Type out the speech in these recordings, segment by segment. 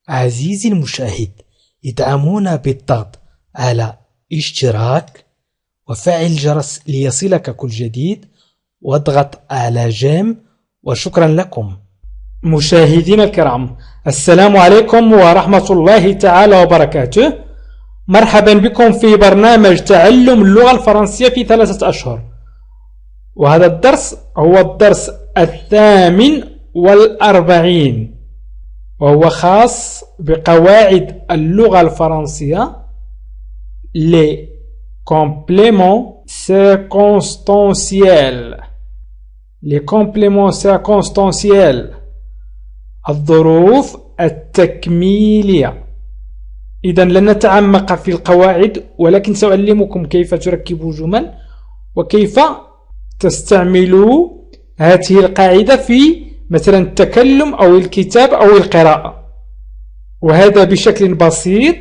عزيزي المشاهد، ادعمونا بالضغط على اشتراك وفعل الجرس ليصلك كل جديد واضغط على جيم، وشكرا لكم. مشاهدينا الكرام، السلام عليكم ورحمة الله تعالى وبركاته. مرحبا بكم في برنامج تعلم اللغة الفرنسية في 3 أشهر، وهذا الدرس هو الدرس 48 وهو خاص بقواعد اللغة الفرنسية les compléments circonstanciels. les compléments circonstanciels الظروف التكميلية. إذن لن نتعمق في القواعد، ولكن سأعلمكم كيف تركبوا جمل وكيف تستعملوا هذه القاعدة في مثلا التكلم أو الكتاب أو القراءة، وهذا بشكل بسيط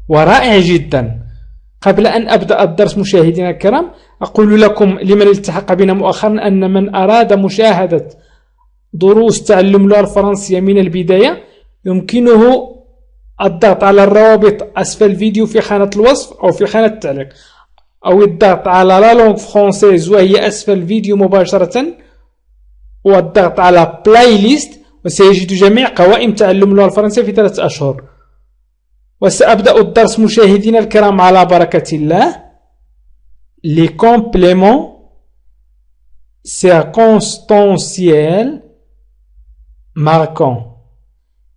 ورائع جدا. قبل أن أبدأ الدرس مشاهدينا الكرام، أقول لكم لمن التحق بنا مؤخرا أن من أراد مشاهدة دروس تعلم اللغة الفرنسية من البداية يمكنه الضغط على الروابط أسفل الفيديو في خانة الوصف أو في خانة التعليق، أو الضغط على لا لونغ فرونسيز وهي أسفل الفيديو مباشرة، والضغط على بلاي ليست، وسيجد جميع قوائم تعلم اللغة الفرنسية في 3 أشهر. وسأبدأ الدرس مشاهدينا الكرام على بركة الله. les compléments circonstanciels marquants.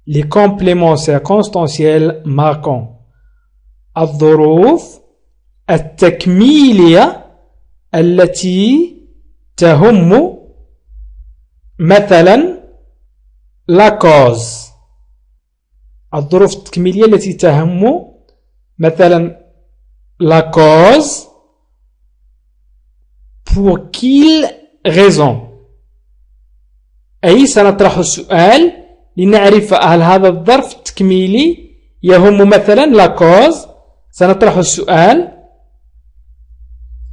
les compléments circonstanciels marquants الظروف التكميلية التي تهم مثلا la cause. الظروف التكميلية التي تهم مثلا la cause pour quelle raison. أي سنطرح السؤال لنعرف هل هذا الظرف التكميلي يهم مثلا la cause. سنطرح السؤال،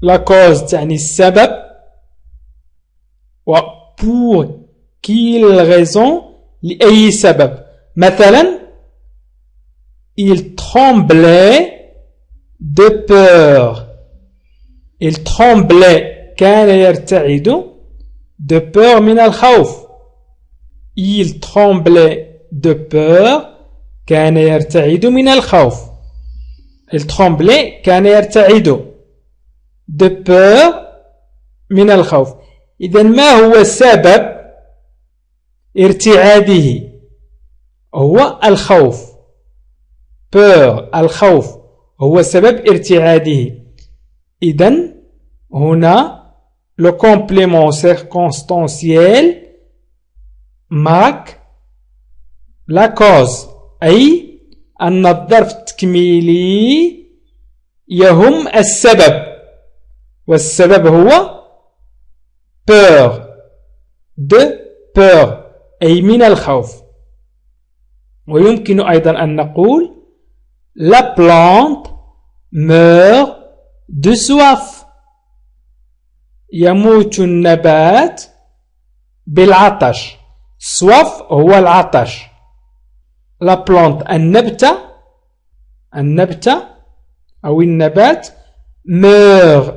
la cause تعني السبب، و pour quelle raison لأي سبب. مثلا il tremblait de peur. il tremblait كان يرتعد de peur من الخوف. il tremblait de peur كان يرتعد من الخوف. il tremblait كان يرتعد de peur من الخوف. إذن ما هو سبب ارتعاده؟ هو الخوف. peur الخوف هو سبب ارتعاده. إذن هنا le complément circonstanciel marque la cause، أي أن الظرف التكميلي يهم السبب، والسبب هو peur de peur أي من الخوف. ويمكن أيضا أن نقول la plante meurt de soif. يموت النبات بالعطش. soif هو العطش. la plante النبتة أو النبات meurt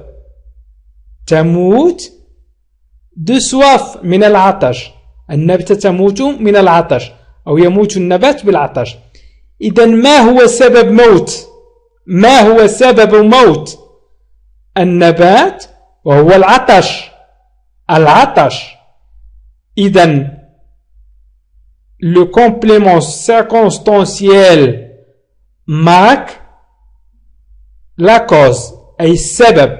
تموت de soif من العطش. النبتة تموت من العطش أو يموت النبات بالعطش. إذن ما هو سبب موت؟ ما هو سبب موت النبات؟ وهو العطش. إذن le complément circonstanciel marque la cause أي السبب،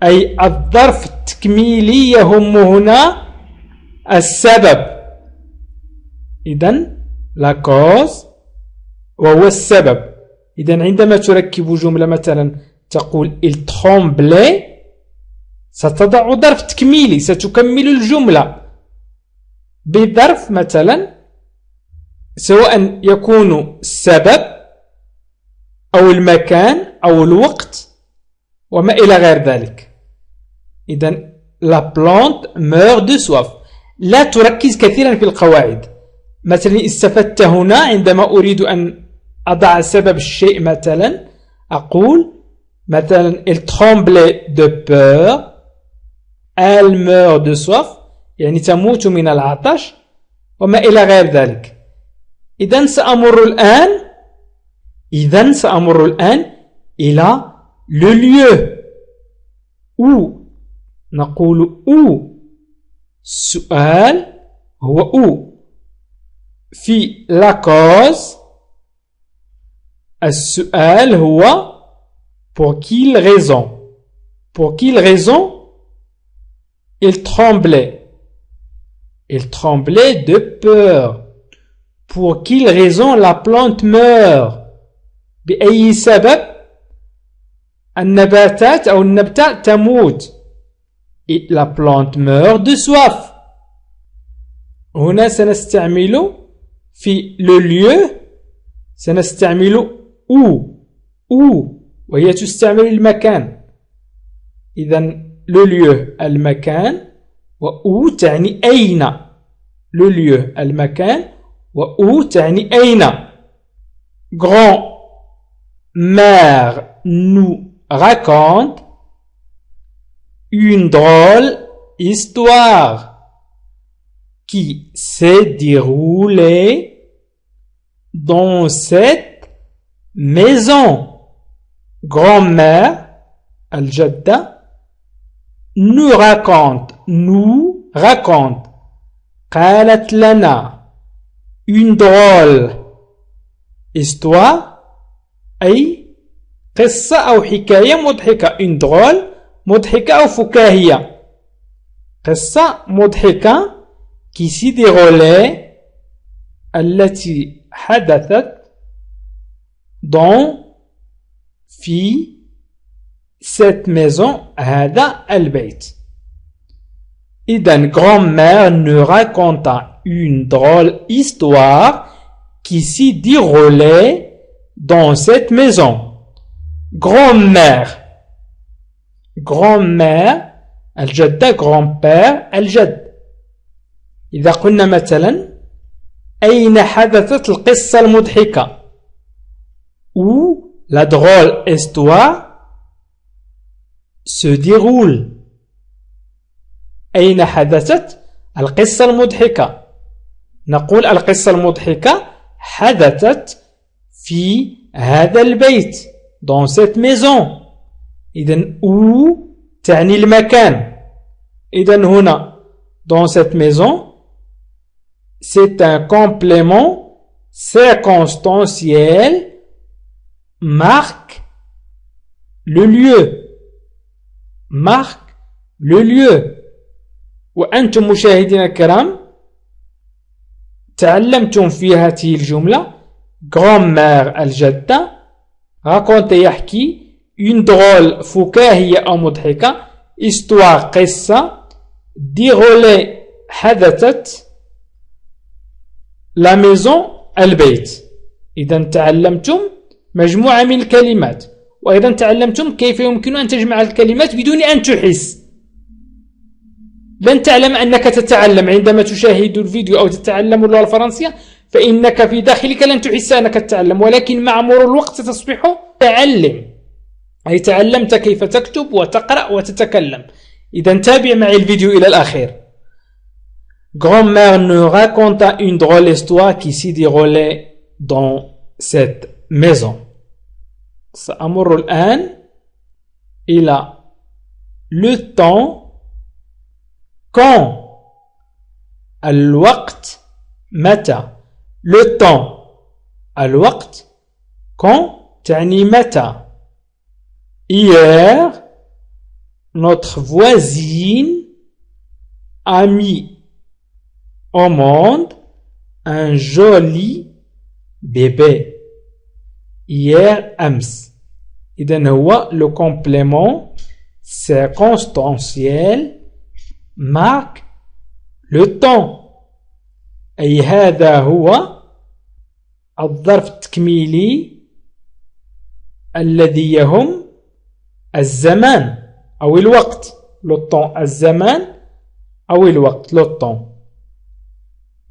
أي الظرف التكميلي يهم هنا السبب. إذن la cause وهو السبب. إذن عندما تركب جملة مثلا تقول il tremblait، ستضع ظرف تكميلي، ستكمل الجملة بظرف مثلا سواء يكون السبب أو المكان أو الوقت وما إلى غير ذلك. إذن la plante meurt de soif. لا تركز كثيرا في القواعد، مثلا استفدت هنا عندما أريد أن أضع سبب الشيء، مثلا أقول مثلا il tremblait de peur، elle meurt de soif، يعني تموت من العطش وما إلى غير ذلك. إذن سأمر الآن إلى le lieu où، نقول où، السؤال هو où. في la cause السؤال هو pour quelle raison il tremblait de peur. Pour quelle raison la plante meurt؟ بأي سبب النباتات أو النبتة تموت؟ La plante meurt de soif. هنا سنستعمل في le lieu، سنستعمل où وهي تستعمل المكان. إذن le lieu المكان، و تعني أين. le lieu المكان، و تعني أين. Grand-mère nous raconte une drôle histoire qui s'est déroulée dans cette maison. Grand-mère الجدة nous raconte قالت لنا une drôle histoire أي قصة أو حكاية مضحكة. une drôle مضحكة أو فكاهية، قصة مضحكة qui s'est déroulée التي حدثت dans في cette maison هذا البيت. إذن grand-mère nous raconta une drôle histoire qui s'est déroulée dans cette maison. grand-mère الجدة، grand-père الجد. إذا قلنا مثلا أين حدثت القصة المضحكة؟ où la drôle histoire se déroule. أين حدثت القصة المضحكة؟ نقول القصة المضحكة حدثت في هذا البيت dans cette maison. إذن où تعني المكان. إذن هنا dans cette maison c'est un complément circonstanciel marque le lieu. وأنتم مشاهدينا الكرام تعلمتم في هذه الجملة grand-mère الجدة raconte يحكي une drôle فكاهية أو مضحكة histoire قصة déroulée حدثت la maison البيت. إذا تعلمتم مجموعة من الكلمات، وأيضا تعلمتم كيف يمكن أن تجمع الكلمات بدون أن تحس. لن تعلم أنك تتعلم عندما تشاهد الفيديو أو تتعلم اللغة الفرنسية، فإنك في داخلك لن تحس أنك تتعلم، ولكن مع مرور الوقت تصبح تعلم، أي تعلمت كيف تكتب وتقرأ وتتكلم. إذا تابع معي الفيديو إلى الأخير. Grand-mère nous raconta une drôle histoire qui s'est déroulée dans cette maison. سأمر الآن إلى le temps quand الوقت متى. le temps الوقت quand تعني متى. hier notre voisine a mis au monde un joli bébé. hier أمس. إذن هو le complément circonstanciel marque le temps، أي هذا هو الظرف التكميلي الذي يهم الزمان أو الوقت. le temps الزمان أو الوقت le temps.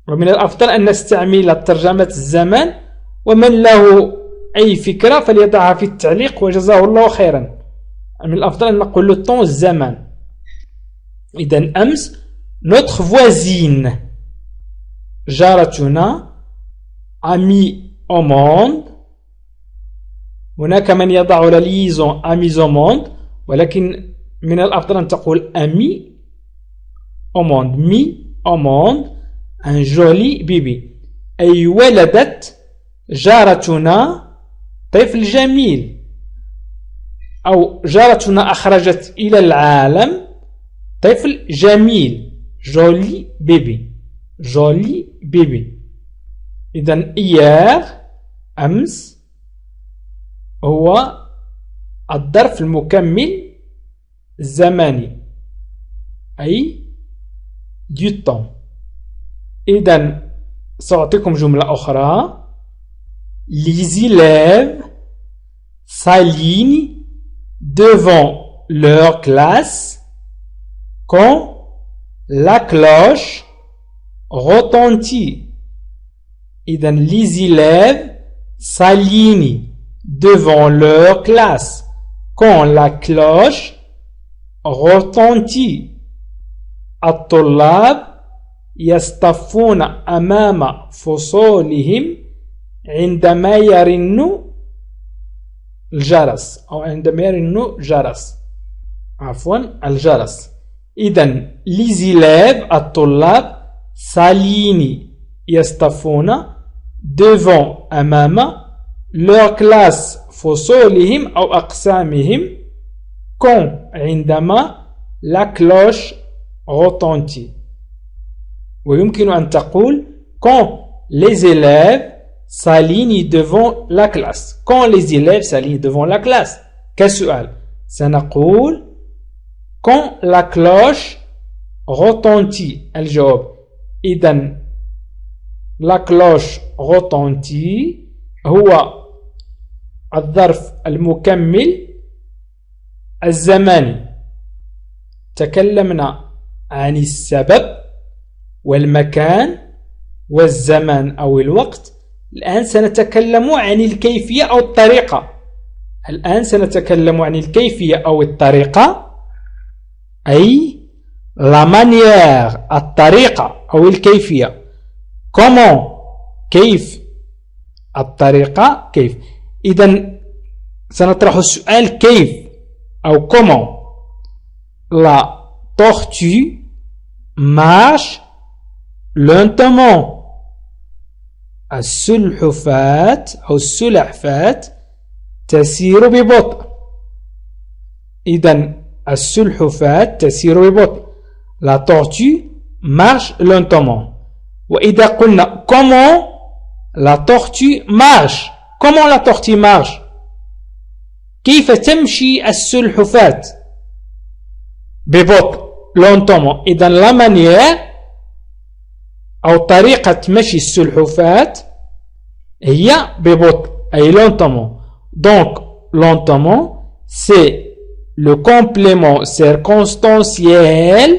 ومن الأفضل أن نستعمل ترجمة الزمان، ومن له أي فكرة فليضعها في التعليق وجزاه الله خيرا. من الأفضل أن نقول له طون الزمان. إذن أمس notre voisine جارتنا a mis au monde. هناك من يضع la liaison a mis au monde، ولكن من الأفضل أن تقول a mis au monde. mis au monde un joli bébé. أي ولدت جارتنا طفل جميل، أو جارتنا أخرجت إلى العالم طفل جميل. joli bébé. joli bébé. إذن hier أمس هو الظرف المكمل الزماني، أي du temps. إذن سأعطيكم جملة أخرى. les élèves s'alignent devant leur classe quand la cloche retentit. إذن les élèves s'alignent devant leur classe quand la cloche retentit. الطلاب يصطفون أمام فصولهم عندما يرن الجرس، أو عندما يرن جرس، عفوا الجرس. إذن les élèves الطلاب s'alignent يصطفون devant أمام leur classe فصولهم أو أقسامهم quand عندما la cloche retentit. ويمكن أن تقول quand les élèves s'alignent devant la classe. quand les élèves s'alignent devant la classe كسؤال سنقول quand la cloche retentit. الجواب إذن la cloche retentit هو الظرف المكمل الزماني. تكلمنا عن السبب والمكان والزمان أو الوقت. الآن سنتكلم عن الكيفية أو الطريقة. الآن سنتكلم عن الكيفية أو الطريقة، أي la manière الطريقة أو الكيفية. comment كيف، الطريقة كيف. إذن سنطرح السؤال كيف أو comment. la tortue marche lentement. السلحفاة أو السلحفاة تسير ببطء. إذن السلحفاة تسير ببطء. la tortue marche lentement. وإذا قلنا comment la tortue marche، comment la tortue marche، كيف تمشي السلحفاة ببطء lentement. إذن la manière أو طريقة مشي السلحفاة هي ببطء، أي lentement. donc lentement c'est le complément circonstanciel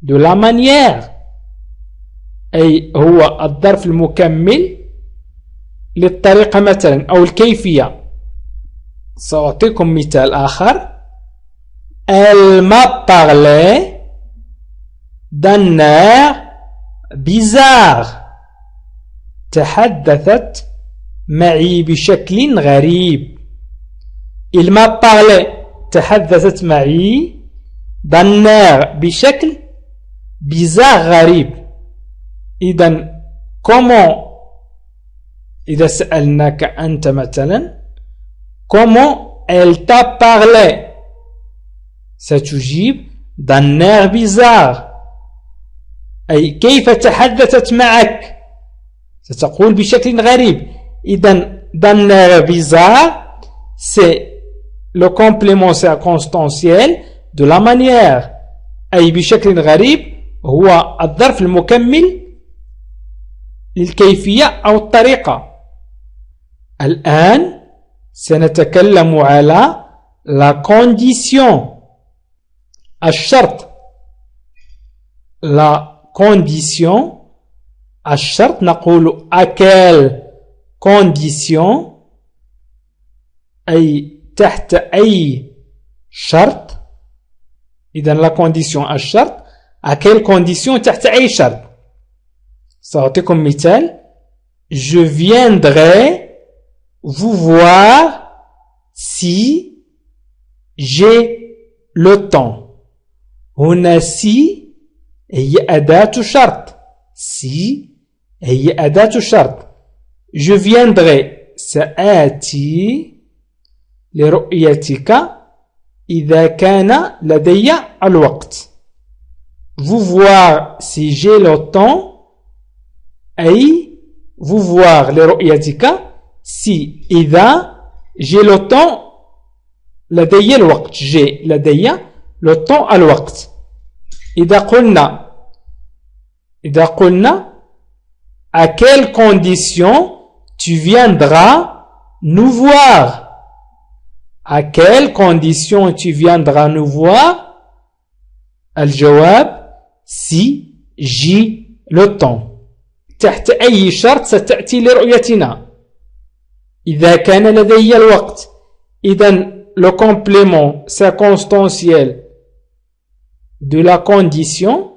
de la manière، أي هو الظرف المكمل للطريقة مثلا أو الكيفية. سأعطيكم مثال آخر. elle m'a parlé d'un air bizarre. تحدثت معي بشكل غريب. il m'a parlé تحدثت معي d'un air بشكل bizarre غريب. إذن comment إذا سألناك أنت مثلا comment elle t'a parlé، ستجيب d'un air bizarre، أي كيف تحدثت معك، ستقول بشكل غريب. إذن d'un air bizarre c'est le complément circonstanciel de la manière، أي بشكل غريب هو الظرف المكمل للكيفية أو الطريقة. الآن سنتكلم على la condition، الشرط. la condition الشرط نقول à quelle condition أي تحت أي شرط. إذن la condition الشرط à quelle condition تحت أي شرط. سأعطيكم مثال. Je viendrai vous voir si j'ai le temps. هنا si هي أداة شرط. si هي أداة شرط. Je viendrai سآتي لرؤيتك إذا كان لدي الوقت. Vous voir si j'ai le temps أي vous voir لرؤيتك si إذا j'ai le temps لدي الوقت. j'ai لدي le temps الوقت. إذا قلنا à quelle condition tu viendras nous voir. À quelle condition tu viendras nous voir. الجواب si j'ai le temps. تحت أي شرط ستأتي لرؤيتنا إذا كان لدي الوقت. إذن le complément circonstanciel de la condition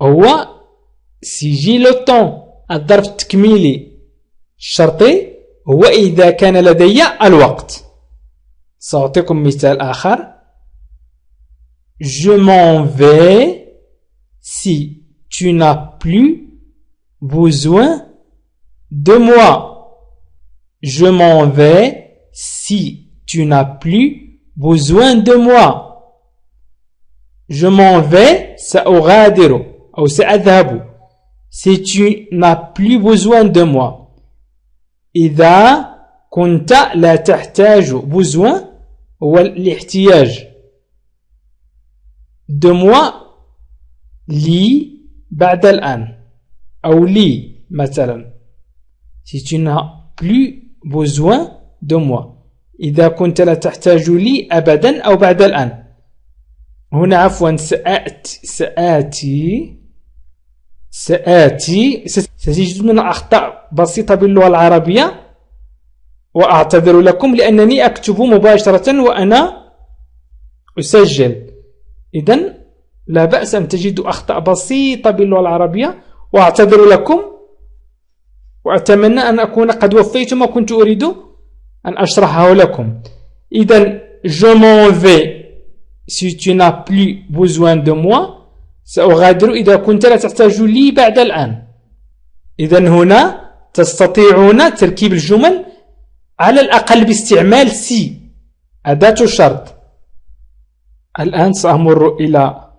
هو si j'ai le temps. الظرف التكميلي الشرطي هو إذا كان لدي الوقت. سأعطيكم مثال آخر. Je m'en vais si tu n'as plus besoin de moi. Je m'en vais si tu n'as plus besoin de moi. Je m'en vais سأغادر أو سأذهب si tu n'as plus besoin de moi. إذا كنت لا تحتاج besoin هو الاحتياج. de moi لي بعد الآن أو لي مثلا. si tu n'as plus besoin de moi إذا كنت لا تحتاج لي أبدا أو بعد الآن. هنا عفوا سآتي ستجدون أخطاء بسيطة باللغة العربية وأعتذر لكم لأنني أكتب مباشرة وأنا أسجل. إذن لا بأس أن تجدوا أخطاء بسيطة باللغة العربية وأعتذر لكم وأتمنى أن أكون قد وفيت ما كنت أريد أن أشرحه لكم. إذن je m'en vais si tu n'as plus besoin de moi سأغادر إذا كنت لا تحتاج لي بعد الآن. إذن هنا تستطيعون تركيب الجمل على الأقل باستعمال سي أداة الشرط. الآن سأمر إلى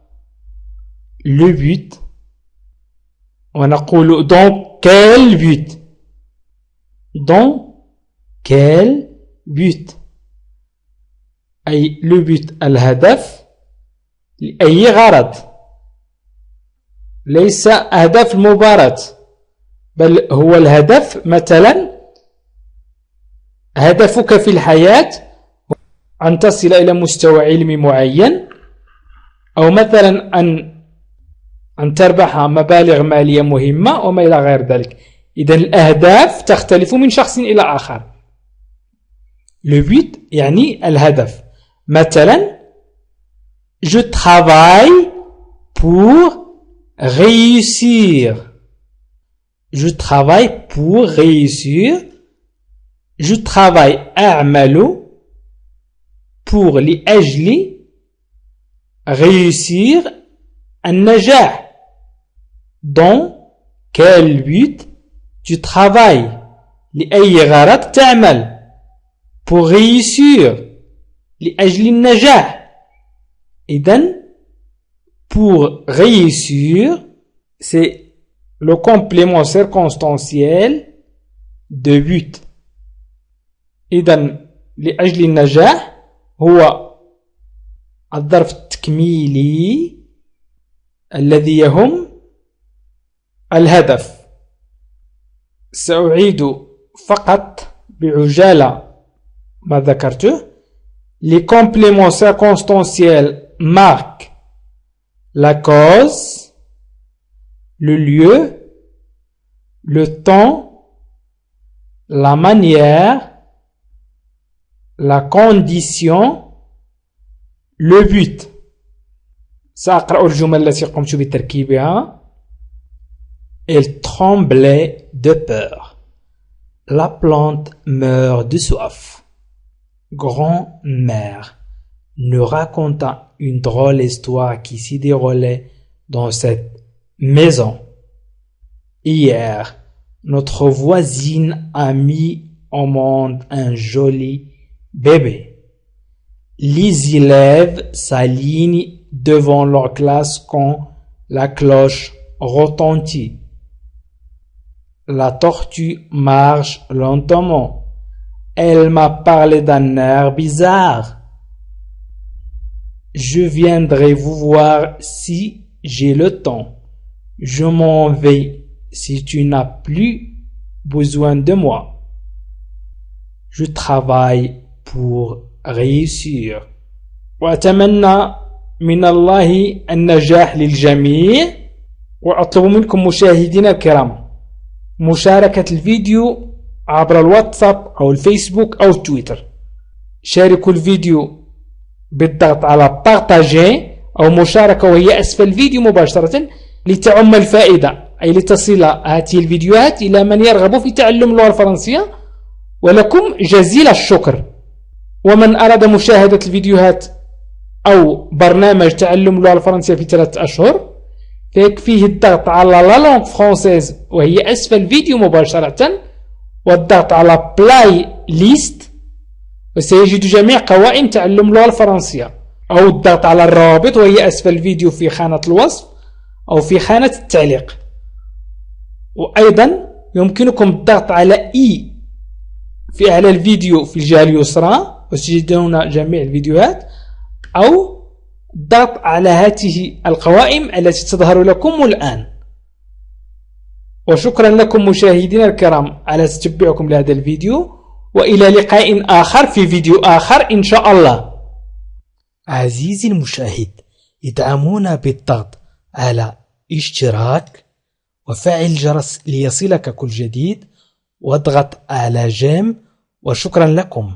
le but ونقول dans quel but. dans quel but أي le but الهدف لأي غرض. ليس أهداف المباراة بل هو الهدف. مثلا هدفك في الحياة أن تصل إلى مستوى علمي معين أو مثلا أن تربح مبالغ مالية مهمة وما إلى غير ذلك. إذن الأهداف تختلف من شخص إلى آخر. le but يعني الهدف. مثلا je travaille pour réussir. je travaille pour réussir. je travaille أعمل pour لأجل réussir النجاح. dans quel but tu travailles لأي غرض تعمل. pour réussir لأجل النجاح. إذن pour réussir c'est le complément circonstanciel de but. إذن لأجل النجاح هو الظرف التكميلي الذي يهم الهدف. سأعيد فقط بعجالة ما ذكرته. Les compléments circonstanciels marquent la cause, le lieu le temps, la manière, la condition, le but. سأقرأ الجمل التي قمت بتركيبها. Elle tremblait de peur. La plante meurt de soif. Grand-mère nous raconta une drôle histoire qui s'y déroulait dans cette maison. Hier, notre voisine a mis au monde un joli bébé. Les élèves s'alignent devant leur classe quand la cloche retentit. La tortue marche lentement. Elle m'a parlé d'un air bizarre. Je viendrai vous voir si j'ai le temps. Je m'en vais si tu n'as plus besoin de moi. Je travaille pour réussir. وأتمنى من الله النجاح للجميع. وأطلب منكم مشاهدينا الكرام مشاركة الفيديو عبر الواتساب أو الفيسبوك أو تويتر. شاركوا الفيديو بالضغط على بارتاجي أو مشاركة وهي أسفل الفيديو مباشرة لتعم الفائدة، أي لتصل هذه الفيديوهات إلى من يرغب في تعلم اللغة الفرنسية. ولكم جزيل الشكر. ومن أراد مشاهدة الفيديوهات أو برنامج تعلم اللغة الفرنسية في 3 أشهر فيكفيه الضغط على لا لونغ فرونسيز وهي أسفل الفيديو مباشرة والضغط على بلاي ليست وسيجد جميع قوائم تعلم اللغة الفرنسية، أو الضغط على الروابط وهي أسفل الفيديو في خانة الوصف أو في خانة التعليق. وأيضا يمكنكم الضغط على إي في أعلى الفيديو في الجهة اليسرى وتجدون جميع الفيديوهات، أو الضغط على هذه القوائم التي تظهر لكم الآن. وشكرا لكم مشاهدينا الكرام على تتبعكم لهذا الفيديو، وإلى لقاء آخر في فيديو آخر إن شاء الله. عزيزي المشاهد، ادعمونا بالضغط على اشتراك وفعل الجرس ليصلك كل جديد واضغط على جيم، وشكرا لكم.